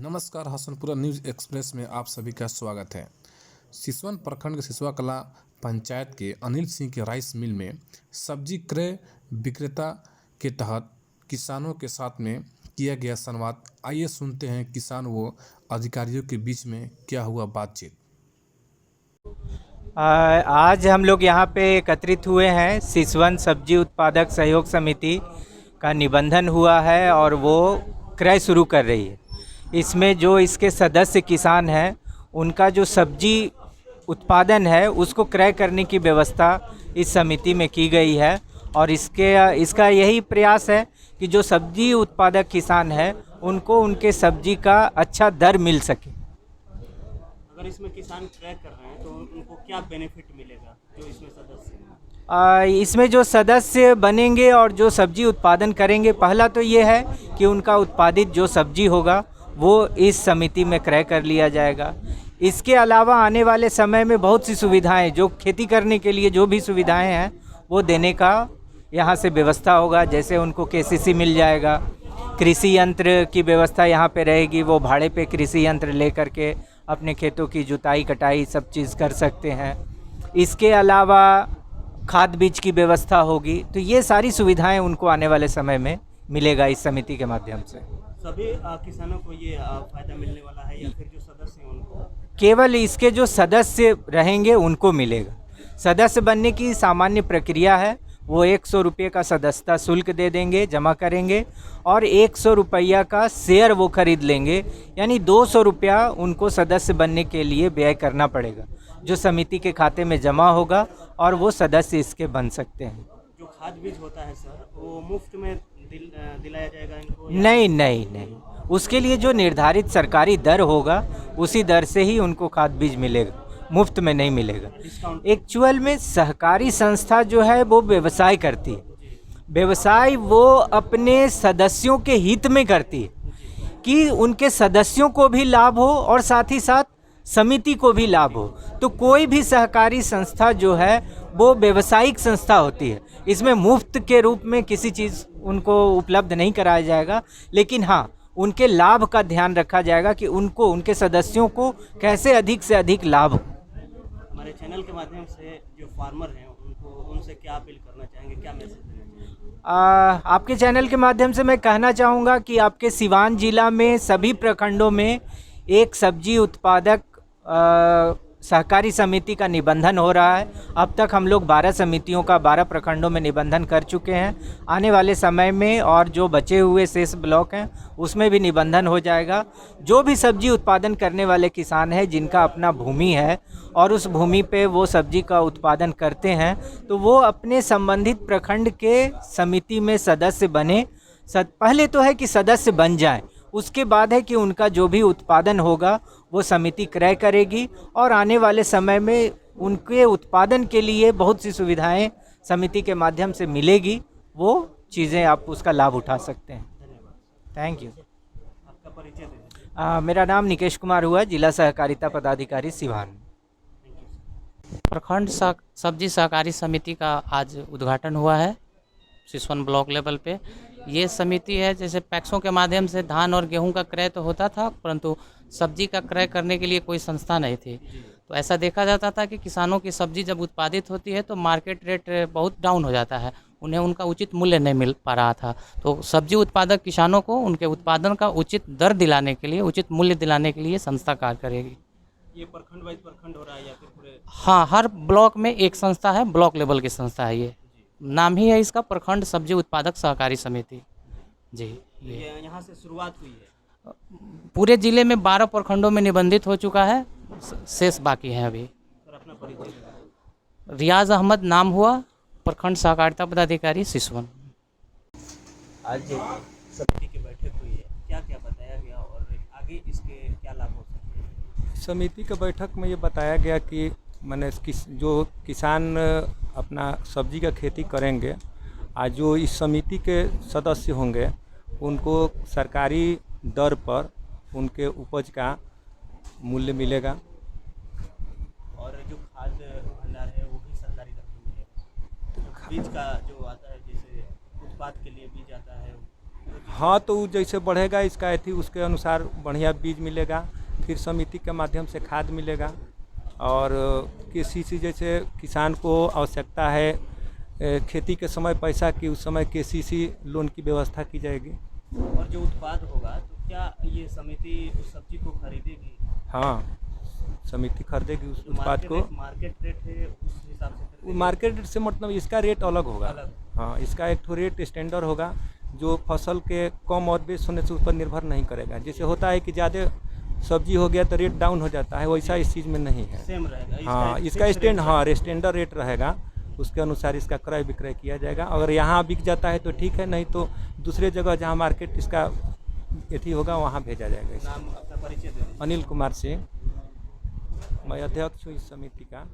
नमस्कार, Hasanpura news express में आप सभी का स्वागत है। सिसवन प्रखंड के सिसवा कला पंचायत के अनिल सिंह के राइस मिल में सब्जी क्रय विक्रेता के तहत किसानों के साथ में किया गया संवाद। आइए सुनते हैं किसान व अधिकारियों के बीच में क्या हुआ बातचीत। आज हम लोग यहाँ पे एकत्रित हुए हैं। सिसवन सब्जी उत्पादक सहयोग समिति का निबंधन हुआ है और वो क्रय शुरू कर रही है। इसमें जो इसके सदस्य किसान हैं उनका जो सब्जी उत्पादन है उसको क्रय करने की व्यवस्था इस समिति में की गई है और इसका यही प्रयास है कि जो सब्जी उत्पादक किसान हैं उनको उनके सब्जी का अच्छा दर मिल सके। अगर इसमें किसान क्रय कर रहे हैं तो उनको क्या बेनिफिट मिलेगा जो इसमें सदस्य हैं? इसमें जो सदस्य बनेंगे और जो सब्जी उत्पादन करेंगे, पहला तो ये है कि उनका उत्पादित जो सब्जी होगा वो इस समिति में क्रय कर लिया जाएगा। इसके अलावा आने वाले समय में बहुत सी सुविधाएं, जो खेती करने के लिए जो भी सुविधाएं हैं वो देने का यहाँ से व्यवस्था होगा। जैसे उनको केसीसी मिल जाएगा, कृषि यंत्र की व्यवस्था यहाँ पे रहेगी, वो भाड़े पे कृषि यंत्र ले करके अपने खेतों की जुताई कटाई सब चीज़ कर सकते हैं। इसके अलावा खाद बीज की व्यवस्था होगी। तो ये सारी सुविधाएं उनको आने वाले समय में मिलेगा इस समिति के माध्यम से। सभी किसानों को ये फायदा मिलने वाला है या फिर जो सदस्य हैं उनको? केवल इसके जो सदस्य रहेंगे उनको मिलेगा। सदस्य बनने की सामान्य प्रक्रिया है, वो 100 रुपये का सदस्यता शुल्क दे देंगे, जमा करेंगे और 100 रुपया का शेयर वो खरीद लेंगे। यानी 200 रुपया उनको सदस्य बनने के लिए व्यय करना पड़ेगा, जो समिति के खाते में जमा होगा और वो सदस्य इसके बन सकते हैं। जो खाद बीज होता है सर, वो मुफ्त में दिलाया जाएगा इनको? नहीं, उसके लिए जो निर्धारित सरकारी दर होगा उसी दर से ही उनको खाद बीज मिलेगा, मुफ्त में नहीं मिलेगा। एक्चुअल में सहकारी संस्था जो है वो व्यवसाय करती है। व्यवसाय वो अपने सदस्यों के हित में करती है कि उनके सदस्यों को भी लाभ हो और साथ ही साथ समिति को भी लाभ हो। तो कोई भी सहकारी संस्था जो है वो व्यवसायिक संस्था होती है। इसमें मुफ्त के रूप में किसी चीज़ उनको उपलब्ध नहीं कराया जाएगा, लेकिन हाँ, उनके लाभ का ध्यान रखा जाएगा कि उनको, उनके सदस्यों को कैसे अधिक से अधिक लाभ हो। हमारे चैनल के माध्यम से जो फार्मर हैं उनसे क्या अपील करना चाहेंगे, क्या मैसेज देना चाहेंगे? आपके चैनल के माध्यम से मैं कहना चाहूँगा कि आपके सिवान जिला में सभी प्रखंडों में एक सब्जी उत्पादक सहकारी समिति का निबंधन हो रहा है। अब तक हम लोग 12 समितियों का 12 प्रखंडों में निबंधन कर चुके हैं। आने वाले समय में और जो बचे हुए शेष ब्लॉक हैं उसमें भी निबंधन हो जाएगा। जो भी सब्जी उत्पादन करने वाले किसान हैं जिनका अपना भूमि है और उस भूमि पे वो सब्जी का उत्पादन करते हैं, तो वो अपने संबंधित प्रखंड के समिति में सदस्य बने। पहले तो है कि सदस्य बन जाएं, उसके बाद है कि उनका जो भी उत्पादन होगा वो समिति क्रय करेगी और आने वाले समय में उनके उत्पादन के लिए बहुत सी सुविधाएं समिति के माध्यम से मिलेगी। वो चीज़ें आप उसका लाभ उठा सकते हैं। Thank you. आपका परिचय दें। मेरा नाम निकेश कुमार हुआ, जिला सहकारिता पदाधिकारी सिवान। प्रखंड सब्जी सहकारी समिति का आज उद्घाटन हुआ है सिसवन ब्लॉक लेवल पे। ये समिति है, जैसे पैक्सों के माध्यम से धान और गेहूं का क्रय तो होता था, परंतु सब्जी का क्रय करने के लिए कोई संस्था नहीं थी। तो ऐसा देखा जाता था कि किसानों की सब्जी जब उत्पादित होती है तो मार्केट रेट बहुत डाउन हो जाता है, उन्हें उनका उचित मूल्य नहीं मिल पा रहा था। तो सब्जी उत्पादक किसानों को उनके उत्पादन का उचित दर दिलाने के लिए, उचित मूल्य दिलाने के लिए संस्था कार्य करेगी। ये प्रखंड वाइज प्रखंड हो रहा है या फिर पूरे? हाँ, हर ब्लॉक में एक संस्था है, ब्लॉक लेवल की संस्था है। ये नाम ही है इसका, प्रखंड सब्जी उत्पादक सहकारी समिति जी। ये यहाँ से शुरुआत हुई है। पूरे जिले में 12 प्रखंडों में निबंधित हो चुका है, शेष बाकी हैं अभी। सर अपना परिचय। रियाज अहमद नाम हुआ, प्रखंड सहकारिता पदाधिकारी सिसवन। आज समिति की बैठक हुई है, क्या क्या बताया गया और आगे इसके क्या लाभ हो सकते हैं? समिति की बैठक में ये बताया गया कि जो किसान अपना सब्जी का खेती करेंगे, आज जो इस समिति के सदस्य होंगे उनको सरकारी दर पर उनके उपज का मूल्य मिलेगा और जो खाद भंडार है वो भी सरकारी दर पर मिलेगा। बीज का जो आता है, जैसे उत्पाद के लिए बीज आता है हाँ, तो वो जैसे बढ़ेगा इसका अथी उसके अनुसार बढ़िया बीज मिलेगा, फिर समिति के माध्यम से खाद मिलेगा। और केसीसी जैसे किसान को आवश्यकता है खेती के समय पैसा की, उस समय केसीसी लोन की व्यवस्था की जाएगी। और जो उत्पाद होगा तो क्या ये समिति उस सब्जी को खरीदेगी? हाँ, समिति खरीदेगी उस उत्पाद को। मार्केट रेट है उस हिसाब से खरीदेगी? मार्केट रेट से मतलब इसका रेट अलग होगा। अलग। हाँ, इसका एक ठो रेट स्टैंडर्ड होगा जो फसल के कम और बेच होने से उस पर निर्भर नहीं करेगा। जैसे होता है कि ज़्यादा सब्जी हो गया तो रेट डाउन हो जाता है, वैसा इस चीज़ में नहीं है। सेम रहेगा हाँ, इसका स्टैंडर्ड रेट रहेगा, उसके अनुसार इसका क्रय विक्रय किया जाएगा। अगर यहाँ बिक जाता है तो ठीक है, नहीं तो दूसरे जगह जहाँ मार्केट इसका एथी होगा वहाँ भेजा जाएगा। नाम अपना परिचय दे दीजिए। अनिल कुमार सिंह, मैं अध्यक्ष हूँ इस समिति का।